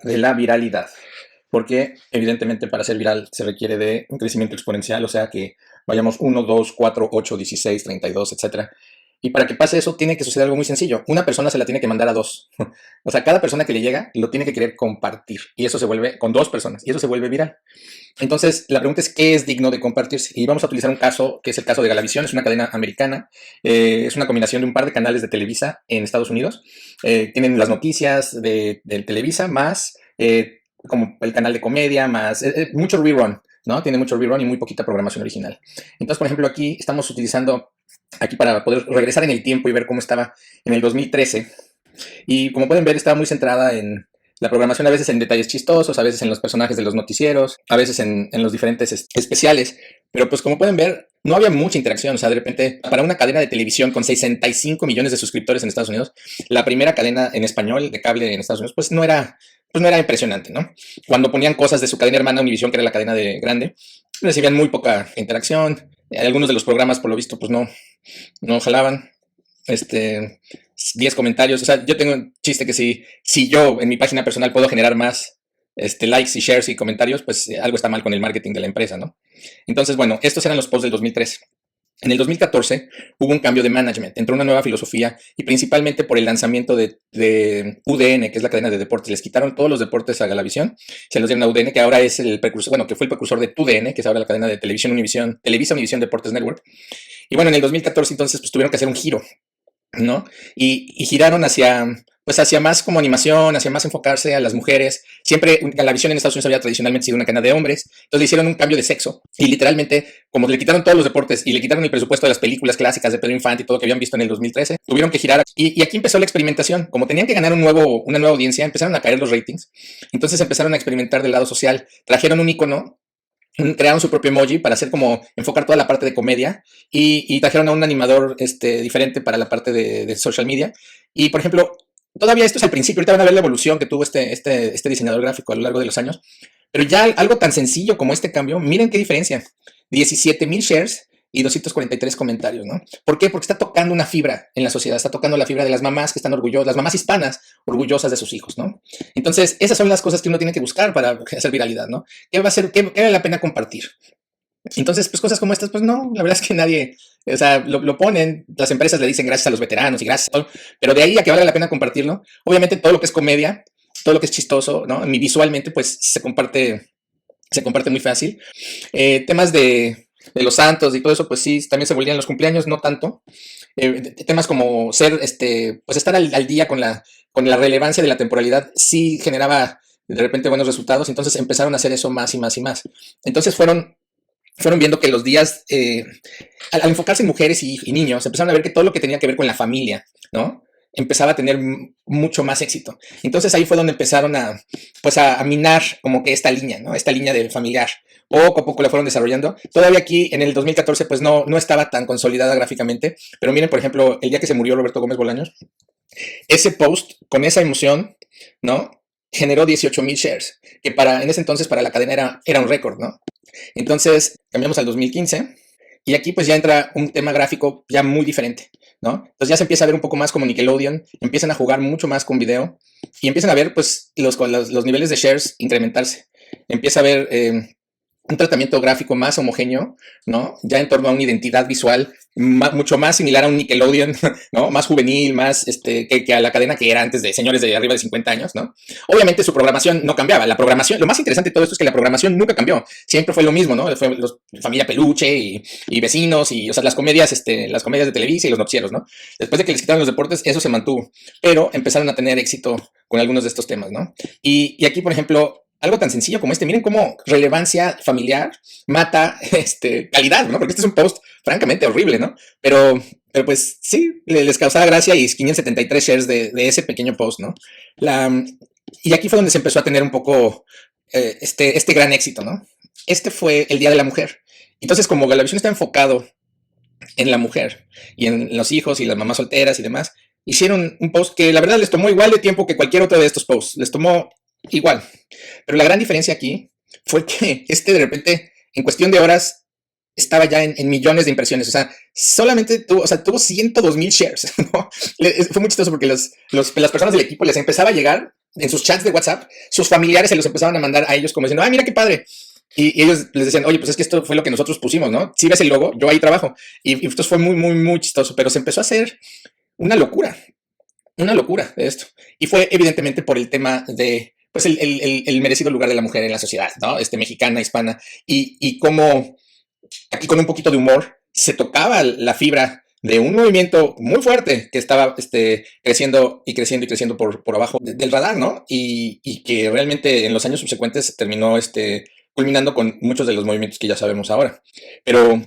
de la viralidad, porque evidentemente para ser viral se requiere de un crecimiento exponencial, o sea que vayamos 1, 2, 4, 8, 16, 32, etcétera. Y para que pase eso tiene que suceder algo muy sencillo. Una persona se la tiene que mandar a dos. O sea, cada persona que le llega lo tiene que querer compartir. Y eso se vuelve con dos personas. Y eso se vuelve viral. Entonces, la pregunta es, ¿qué es digno de compartirse? Y vamos a utilizar un caso, que es el caso de Galavisión. Es una cadena americana. Es una combinación de un par de canales de Televisa en Estados Unidos. Tienen las noticias de Televisa, más como el canal de comedia, más mucho rerun, ¿no? Tiene mucho rerun y muy poquita programación original. Entonces, por ejemplo, aquí estamos utilizando, aquí para poder regresar en el tiempo y ver cómo estaba en el 2013. Y como pueden ver, estaba muy centrada en la programación, a veces en detalles chistosos, a veces en los personajes de los noticieros, a veces en los diferentes especiales. Pero pues como pueden ver, no había mucha interacción. O sea, de repente, para una cadena de televisión con 65 millones de suscriptores en Estados Unidos, la primera cadena en español de cable en Estados Unidos, pues no era impresionante, ¿no? Cuando ponían cosas de su cadena hermana Univision, que era la cadena de grande, recibían muy poca interacción. Algunos de los programas, por lo visto, pues no jalaban. 10 comentarios. O sea, yo tengo un chiste que si yo en mi página personal puedo generar más likes y shares y comentarios, pues algo está mal con el marketing de la empresa, ¿no? Entonces, bueno, estos eran los posts del 2013. En el 2014 hubo un cambio de management, entró una nueva filosofía y principalmente por el lanzamiento de UDN, que es la cadena de deportes. Les quitaron todos los deportes a Galavisión, se los dieron a UDN, que ahora es el precursor, bueno, que fue el precursor de TUDN, que es ahora la cadena de televisión Univision, Televisa Univision Deportes Network. Y bueno, en el 2014 entonces pues tuvieron que hacer un giro, ¿no? Y giraron hacia más como animación, hacia más enfocarse a las mujeres. Siempre la visión en Estados Unidos había tradicionalmente sido una cadena de hombres, entonces le hicieron un cambio de sexo y literalmente, como le quitaron todos los deportes y le quitaron el presupuesto de las películas clásicas de Pedro Infante y todo lo que habían visto en el 2013, tuvieron que girar y aquí empezó la experimentación. Como tenían que ganar una nueva audiencia, empezaron a caer los ratings, entonces empezaron a experimentar del lado social, trajeron un icono, crearon su propio emoji para hacer como enfocar toda la parte de comedia y trajeron a un animador diferente para la parte de social media. Y por ejemplo, todavía esto es al principio, ahorita van a ver la evolución que tuvo este diseñador gráfico a lo largo de los años, pero ya algo tan sencillo como este cambio, miren qué diferencia, 17,000 shares y 243 comentarios, ¿no? ¿Por qué? Porque está tocando una fibra en la sociedad, está tocando la fibra de las mamás que están orgullosas, las mamás hispanas orgullosas de sus hijos, ¿no? Entonces, esas son las cosas que uno tiene que buscar para hacer viralidad, ¿no? ¿Qué va a ser, qué vale la pena compartir? Entonces, pues cosas como estas, pues no, la verdad es que nadie, o sea, lo ponen, las empresas le dicen gracias a los veteranos y gracias a todo, pero de ahí a que vale la pena compartirlo, obviamente todo lo que es comedia, todo lo que es chistoso, ¿no? Visualmente, pues se comparte muy fácil. Temas de los santos y todo eso, pues sí, también se volvían los cumpleaños, no tanto. Temas como ser, pues estar al día con la relevancia de la temporalidad, sí generaba de repente buenos resultados, entonces empezaron a hacer eso más y más y más. Entonces fueron viendo que los días, al enfocarse en mujeres y niños, empezaron a ver que todo lo que tenía que ver con la familia, ¿no? Empezaba a tener mucho más éxito. Entonces ahí fue donde empezaron a minar como que esta línea, ¿no? Esta línea del familiar. Poco a poco la fueron desarrollando. Todavía aquí en el 2014 pues no estaba tan consolidada gráficamente, pero miren, por ejemplo, el día que se murió Roberto Gómez Bolaños, ese post con esa emoción, ¿no? Generó 18,000 shares, que en ese entonces para la cadena era un récord, ¿no? Entonces cambiamos al 2015 y aquí pues ya entra un tema gráfico ya muy diferente, ¿no? Entonces ya se empieza a ver un poco más como Nickelodeon, empiezan a jugar mucho más con video y empiezan a ver pues los niveles de shares incrementarse. Empieza a ver un tratamiento gráfico más homogéneo, ¿no? Ya en torno a una identidad visual mucho más similar a un Nickelodeon, ¿no? Más juvenil, más que a la cadena que era antes de señores de arriba de 50 años, ¿no? Obviamente su programación no cambiaba. La programación, lo más interesante de todo esto es que la programación nunca cambió. Siempre fue lo mismo, ¿no? Fue Familia Peluche y Vecinos y, o sea, las comedias de Televisa y los noticieros, ¿no? Después de que les quitaron los deportes, eso se mantuvo. Pero empezaron a tener éxito con algunos de estos temas, ¿no? Y aquí, por ejemplo, algo tan sencillo como miren cómo relevancia familiar mata calidad, ¿no? Porque este es un post francamente horrible, ¿no? Pero pues sí, les causaba gracia y 573 shares de ese pequeño post, ¿no? Y aquí fue donde se empezó a tener un poco este gran éxito, ¿no? Este fue el Día de la Mujer. Entonces, como Galavisión está enfocado en la mujer y en los hijos y las mamás solteras y demás, hicieron un post que la verdad les tomó igual de tiempo que cualquier otro de estos posts. Les tomó igual. Pero la gran diferencia aquí fue que de repente, en cuestión de horas, estaba ya en millones de impresiones. O sea, solamente tuvo 102,000 shares, ¿no? Fue muy chistoso porque las personas del equipo les empezaba a llegar en sus chats de WhatsApp, sus familiares se los empezaban a mandar a ellos como diciendo, ¡ay, mira qué padre! Y ellos les decían, oye, pues es que esto fue lo que nosotros pusimos, ¿no? Si ves el logo, yo ahí trabajo. Y esto fue muy, muy, muy chistoso, pero se empezó a hacer una locura, de esto. Y fue evidentemente por el tema de, pues, el merecido lugar de la mujer en la sociedad, ¿no? Mexicana, hispana, y cómo aquí con un poquito de humor se tocaba la fibra de un movimiento muy fuerte que estaba creciendo y creciendo y creciendo por abajo del radar, ¿no? Y que realmente en los años subsecuentes terminó culminando con muchos de los movimientos que ya sabemos ahora. Pero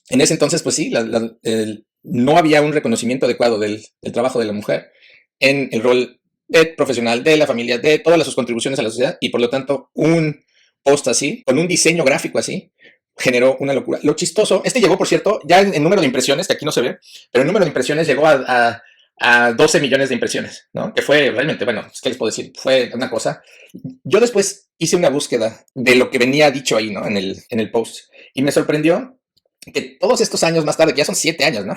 en ese entonces, pues sí, no había un reconocimiento adecuado del trabajo de la mujer en el rol de profesional, de la familia, de todas sus contribuciones a la sociedad, y por lo tanto un post así, con un diseño gráfico así, generó una locura. Lo chistoso, llegó, por cierto, ya en número de impresiones, que aquí no se ve, pero el número de impresiones llegó a 12 millones de impresiones, ¿no? Que fue realmente, bueno, ¿qué les puedo decir? Fue una cosa. Yo después hice una búsqueda de lo que venía dicho ahí, ¿no? En el post. Y me sorprendió que todos estos años más tarde, que ya son 7 años, ¿no?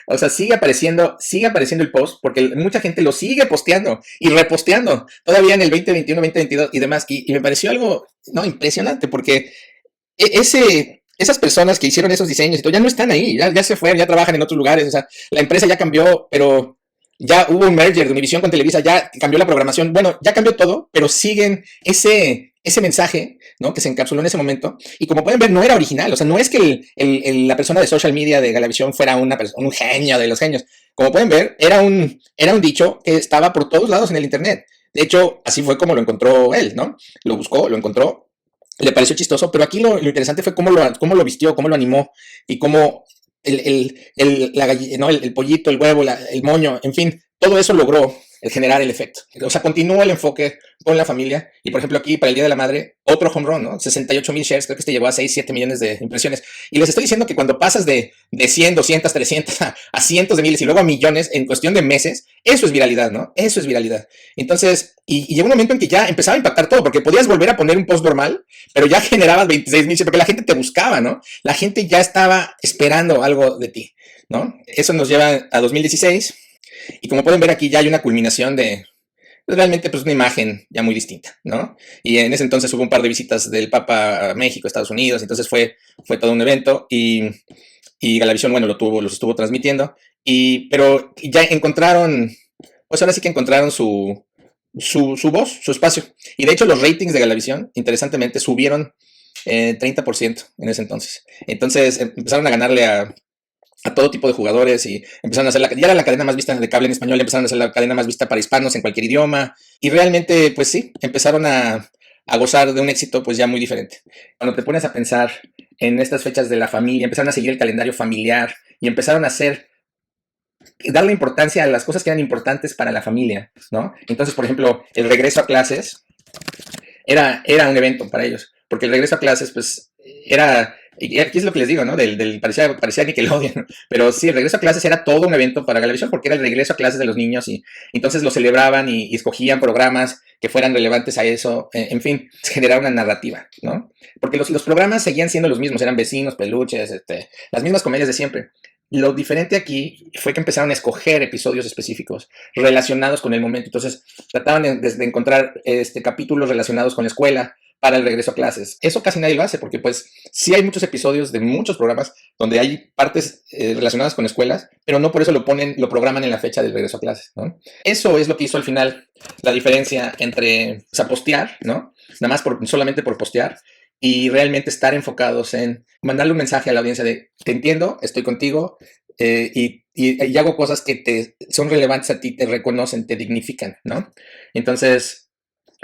O sea, sigue apareciendo el post porque mucha gente lo sigue posteando y reposteando todavía en el 2021, 2022 y demás. Y me pareció algo, no, impresionante porque esas personas que hicieron esos diseños y todo ya no están ahí, ya se fueron, ya trabajan en otros lugares, o sea, la empresa ya cambió, pero ya hubo un merger de Univision con Televisa, ya cambió la programación, bueno, ya cambió todo, pero siguen ese mensaje, ¿no? Que se encapsuló en ese momento, y como pueden ver, no era original, o sea, no es que la persona de social media de Galavisión fuera un genio de los genios, como pueden ver, era un dicho que estaba por todos lados en el internet. De hecho, así fue como lo encontró él, ¿no? Lo buscó, lo encontró, le pareció chistoso, pero aquí lo interesante fue cómo lo vistió, cómo lo animó y cómo el pollito, el huevo, el moño, en fin, todo eso logró generar el efecto. O sea, continúa el enfoque con la familia. Y por ejemplo, aquí para el Día de la Madre, otro home run, ¿no? 68,000 shares, creo que llegó a 6, 7 millones de impresiones. Y les estoy diciendo que cuando pasas de 100, 200, 300 a cientos de miles y luego a millones en cuestión de meses, eso es viralidad, ¿no? Eso es viralidad. Entonces, y llegó un momento en que ya empezaba a impactar todo, porque podías volver a poner un post normal, pero ya generabas 26,000, porque la gente te buscaba, ¿no? La gente ya estaba esperando algo de ti, ¿no? Eso nos lleva a 2016. Y como pueden ver aquí ya hay una culminación de realmente pues una imagen ya muy distinta, ¿no? Y en ese entonces hubo un par de visitas del Papa a México, Estados Unidos, entonces fue todo un evento y Galavisión, bueno, los estuvo transmitiendo, pero ya encontraron, pues ahora sí que encontraron su voz, su espacio. Y de hecho los ratings de Galavisión, interesantemente, subieron 30% en ese entonces. Entonces empezaron a ganarle a todo tipo de jugadores y empezaron a hacer ya era la cadena más vista de cable en español, empezaron a hacer la cadena más vista para hispanos en cualquier idioma y realmente pues sí, empezaron a gozar de un éxito pues ya muy diferente. Cuando te pones a pensar en estas fechas de la familia, empezaron a seguir el calendario familiar y empezaron a darle importancia a las cosas que eran importantes para la familia, ¿no? Entonces, por ejemplo, el regreso a clases era un evento para ellos, porque el regreso a clases pues era. Y aquí es lo que les digo, ¿no? Parecía Nickelodeon, ¿no? Pero sí, el regreso a clases era todo un evento para Galavisión porque era el regreso a clases de los niños y entonces lo celebraban y escogían programas que fueran relevantes a eso, en fin, generar una narrativa, ¿no? Porque los programas seguían siendo los mismos, eran vecinos, peluches, las mismas comedias de siempre. Lo diferente aquí fue que empezaron a escoger episodios específicos relacionados con el momento. Entonces, trataban de encontrar capítulos relacionados con la escuela para el regreso a clases. Eso casi nadie lo hace porque pues sí hay muchos episodios de muchos programas donde hay partes relacionadas con escuelas, pero no por eso lo programan en la fecha del regreso a clases, ¿no? Eso es lo que hizo al final la diferencia entre postear, ¿no? Nada más solamente por postear y realmente estar enfocados en mandarle un mensaje a la audiencia de te entiendo, estoy contigo y hago cosas que son relevantes a ti, te reconocen, te dignifican, ¿no? Entonces,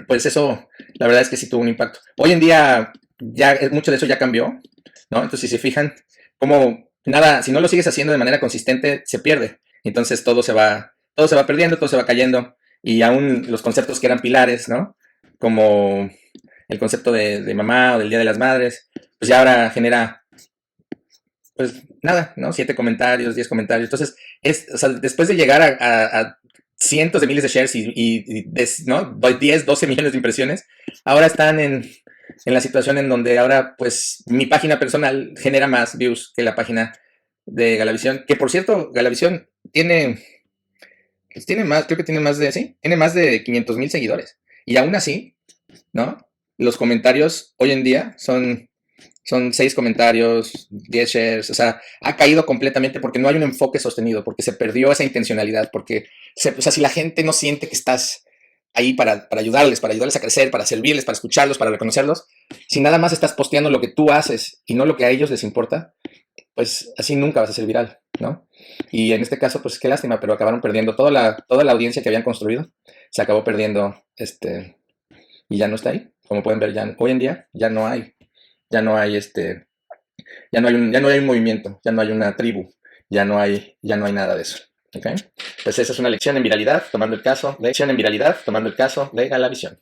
pues eso, la verdad es que sí tuvo un impacto. Hoy en día ya mucho de eso ya cambió, ¿no? Entonces, si se fijan, como nada, si no lo sigues haciendo de manera consistente, se pierde. Entonces todo se va perdiendo, todo se va cayendo. Y aún los conceptos que eran pilares, ¿no? Como el concepto de mamá o del Día de las Madres, pues ya ahora genera, pues nada, ¿no? 7 comentarios, 10 comentarios. Entonces, o sea, después de llegar a cientos de miles de shares ¿no? 10, 12 millones de impresiones, ahora están en la situación en donde ahora, pues, mi página personal genera más views que la página de Galavisión, que por cierto, Galavisión tiene Pues tiene más, creo que tiene más de, sí, tiene más de 500,000 seguidores. Y aún así, ¿no? Los comentarios hoy en día son 6 comentarios, 10 shares, o sea, ha caído completamente porque no hay un enfoque sostenido, porque se perdió esa intencionalidad, porque, o sea, si la gente no siente que estás ahí para ayudarles a crecer, para servirles, para escucharlos, para reconocerlos, si nada más estás posteando lo que tú haces y no lo que a ellos les importa, pues así nunca vas a ser viral, ¿no? Y en este caso, pues qué lástima, pero acabaron perdiendo toda la audiencia que habían construido, se acabó perdiendo, y ya no está ahí. Como pueden ver, ya hoy en día ya no hay ya no hay un movimiento, ya no hay una tribu, ya no hay nada de eso. ¿Okay? Pues esa es una lección en viralidad, tomando el caso de Galavisión.